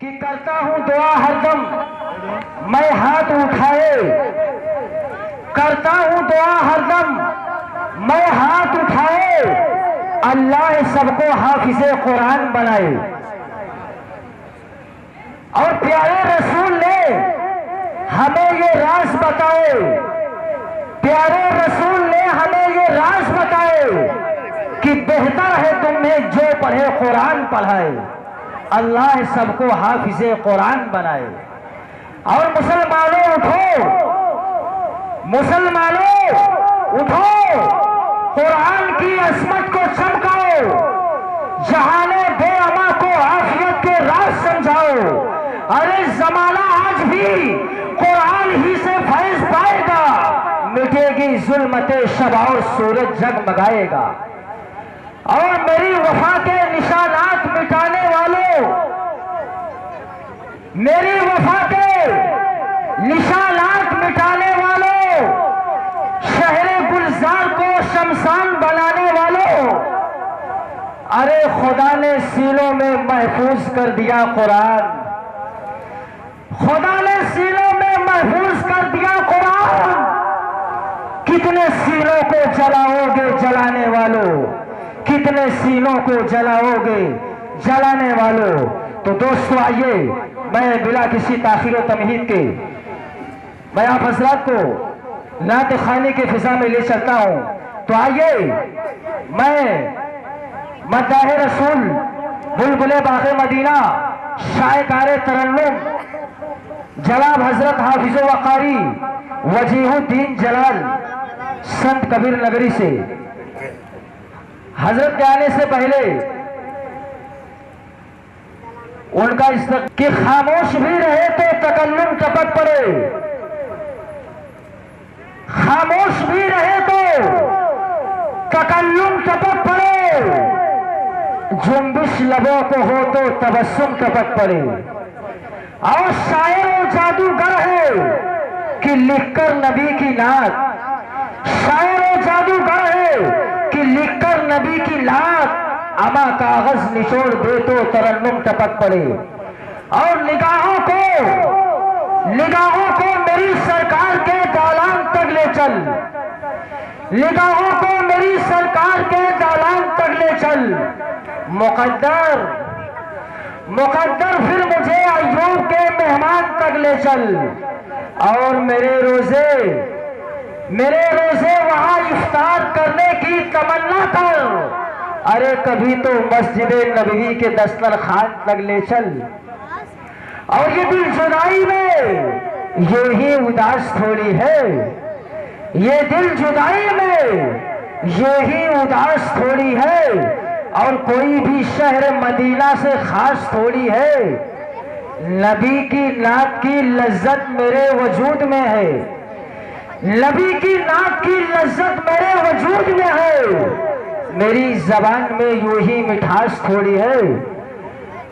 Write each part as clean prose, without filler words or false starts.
कि करता हूं दुआ हरदम मैं हाथ उठाए, करता हूं दुआ हरदम मैं हाथ उठाए, अल्लाह सबको हाफिज़े कुरान बनाए। और प्यारे रसूल ने हमें ये राज बताए, प्यारे रसूल ने हमें ये राज बताए कि बेहतर है तुम्हें जो पढ़े कुरान पढ़ाए, अल्लाह सबको हाफिज़े कुरान बनाए। और मुसलमानों उठो, मुसलमानों उठो, कुरान की असमत को चमकाओ, जहाने बेअमा को आफियत के राज समझाओ। अरे जमाना आज भी कुरान ही से फैज पाएगा, मिटेगी जुल्मते शब और सूरज जगमगाएगा। और मेरी वफा के निशानात मिटाने वालों, मेरी वफा के निशानात मिटाने वालों, शहरे गुलजार को शमशान बनाने वालों, अरे खुदा ने सीलों में महफूज कर दिया कुरान, खुदा ने सीलों में महफूज कर दिया कुरान। कितने सीलों को जलाओगे जलाने वालों, कितने सीलों को जलाओगे जलाने वालों। तो दोस्तों आइए, मैं बिला किसी ताखीर व तमहीद के मैं आप हजरात को नात खाने के फिजा में ले चलता हूं। तो आइए, मैं मद्दाह रसूल बुलबुले बाग़े मदीना शायकारे तरन्नुम जनाब हजरत हाफिज़ वक़ारी वजीहुद्दीन जलाल संत कबीर नगरी से हजरत के आने से पहले उनका कि खामोश भी रहे तो तकल्लुम टपक पड़े, खामोश भी रहे तो तकल्लुम टपक पड़े, जुम्बिश लबों को हो तो तबस्सुम टपक पड़े। और शायर और जादूगर है कि लिखकर नबी की नात, शायर और जादूगर है कि लिखकर नबी की नात, अमा कागज निचोड़ दे तो तरन्नुम टपक पड़े। और निगाहों को मेरी सरकार के दालान तक ले चल, निगाहों को मेरी सरकार के दालान तक ले चल। मुकद्दर फिर मुझे अय्यूब के मेहमान तक ले चल। और मेरे रोजे वहां इफ्तार करने की तमन्ना कर, अरे कभी तो मस्जिद नबवी के दस्तरखान तक ले चल। और ये दिल जुदाई में ये ही उदास थोड़ी है, ये दिल जुदाई में ये ही उदास थोड़ी है। और कोई भी शहर मदीना से खास थोड़ी है, नबी की नात की लज्जत मेरे वजूद में है, नबी की नात की लज्जत मेरे वजूद में है। मेरी जबान में यूं ही मिठास थोड़ी है।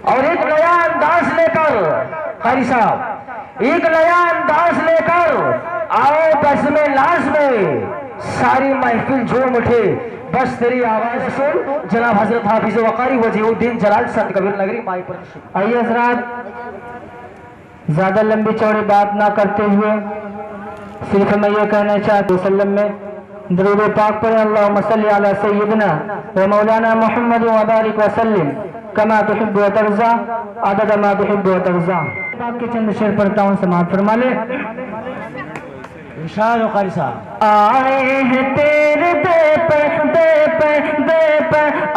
और एक नया अंदाज लेकर कारी साहब, एक नया अंदाज लेकर आओ बस में लाज में, सारी महफिल झूम उठे बस तेरी आवाज सुन। जनाब हजरत हाफिज़ वक़ारी वजीहुद्दीन जलाल संत कबीर नगरी माई पर। आइए हजरात, ज्यादा लंबी चौड़ी बात ना करते हुए सिर्फ मैं ये कहना चाहता वसल्लम में दरूद पाक पर अल्लाहुम्मा सल्ली अला सय्यिदना व मौलाना मुहम्मद व बारिक वसल्लिम कमा तुहिब्बु व तर्ज़ा अदद मा तुहिब्बु व तर्ज़ा। पाक के चंद शेर पढ़ता हूं, समाअत फरमा ले। इरशाद कारी साहब। आए हैं तेरे दे पर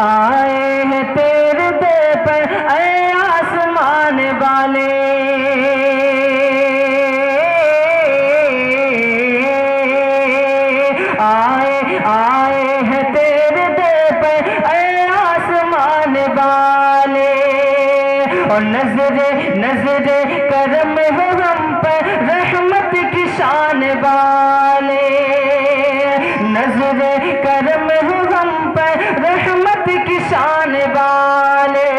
आए हैं तेरे दे पर ऐ आसमान वाले, आए हैं तेरे दे पर ऐ आसमान वाले। और नजरे करम है हम पर रहमत की शान वाले, नजरे करम है हम पर रहमत की शान वाले।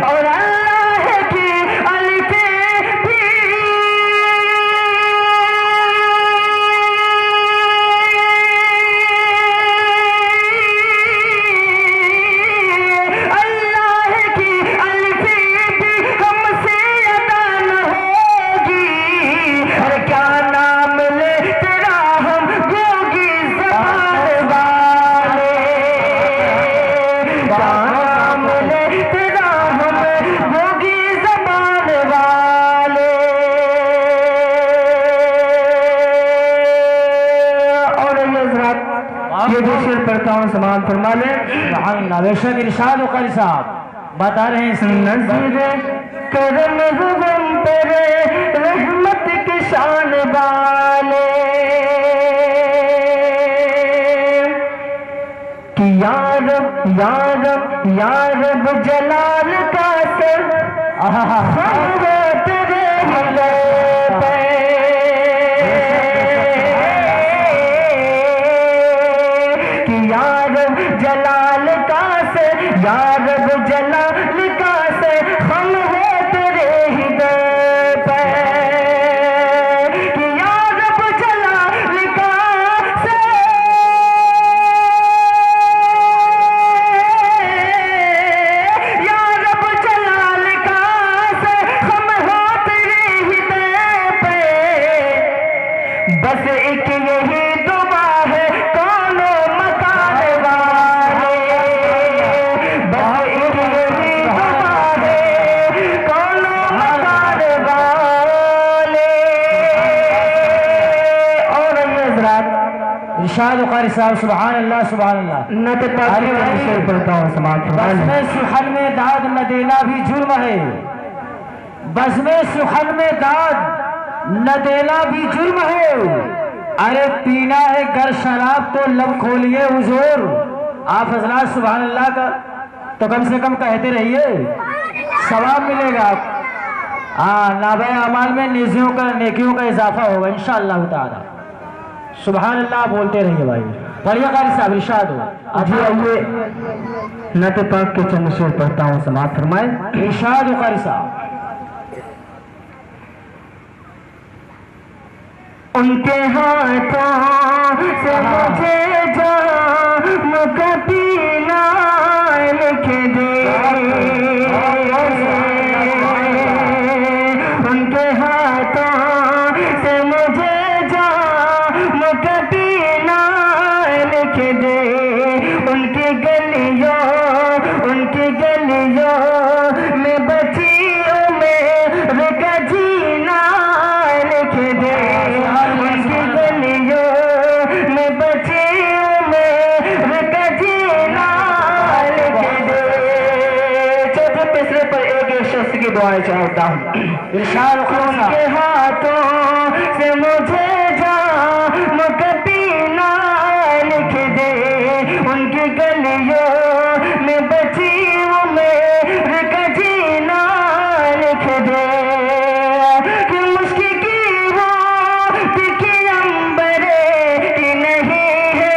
और अल्लाह की पढ़ता हूँ, समाप्त फरमा ले। सुभान अल्लाह। बेशक इरशाद कारी साहब बता रहे हैं नज़ीरे करम हुम तेरे रहमत की शान वाले कि यारब जलाल का सर तेरे हिले पे कि यारब जलाल का सर यारब जलाल का से हम है तेरे हृदय पे कि यारब जलाल का से यारब जलाल का से हम हो तेरे हृदय पे बस एक यही दुआ है कौनो मकान वाले बस एक यही दुआ है कौनो मकान वाले। और ये हज़रात इरशाद कारी साहब सुभान अल्लाह सुभान अल्लाह। न तो पाकिस्तान पढ़ता हूँ, समाप्त फरमा ले। बज़्म सुखन में दाद न देना भी जुर्म है, बज़्म सुखन में दाद न देना भी जुर्म है। अरे पीना है गर शराब तो लब खोलिए हुजूर। आप हजरात सुभान अल्लाह का तो कम से कम कहते रहिए, सवाब मिलेगा। हाँ, नाबे अमाल में नेकियों का इजाफा होगा इंशाअल्लाह ताला। सुभान अल्लाह बोलते रहिए भाई। पढ़िए कारी साहब इरशाद हो। जी आइए नत पाक के चंद शेर पढ़ता हूँ, समाप्त फरमाए। इरशाद हो कारी साहब। उनके हाथों से मुझे जाम का पीना लिख दे उनके हाथों से मुझे जाम का पीना लिख दे उनकी गलियों में बच्चियों में रुका जीना लिख दे उनकी गलियों में बच्चियों में रुका जीना लिख दे। चौथे तीसरे पर एक शख्स की दुआएं चाहता हूँ। इरशाद हो कारी साहब। उनके हाथों से मुझे जाम का पीना लिख दे उनकी गलियों में बच्चियों में रुका जीना लिख दे कि मुश्किल की वो दिखी अंबरे की नहीं है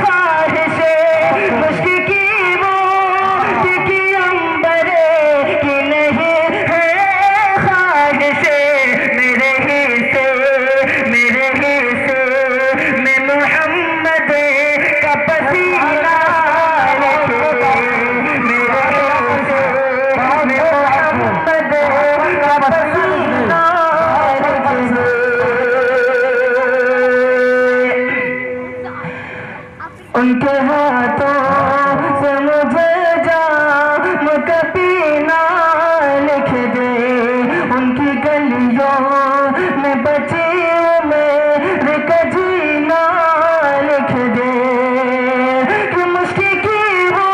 ख्वाहिशे मुश्किल की वो दिखी अंबरे की नहीं है ख्वाहिशे मेरे हिस्से में मोहम्मद का पसीना लिख दे मेरे हिस्से में मोहम्मद का पसीना लिख दे। उनके हाथों से मुझे जाम का पीना लिख दे उनकी गलियों में बच्चियों में रुका जीना लिख दे कि मुश्किल की वो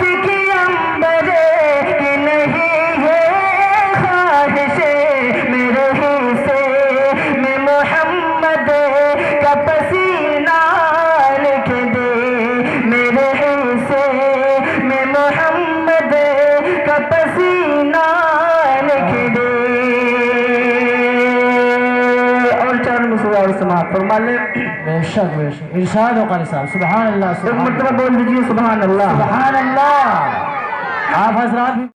दिखी अंबरे की नहीं है ख्वाहिशे मेरे हिस्से में मोहम्मद का पसीना लिख दे मेरे हिस्से में मोहम्मद का पसीना लिख दे। और चार मिसरा समाप्त फरमा ले। बेशक बेशक इरशाद हो कारी साहब। सुभान अल्लाह एक मरतबा बोल दीजिए सुभान अल्लाह। सुभान अल्लाह। आप हजरात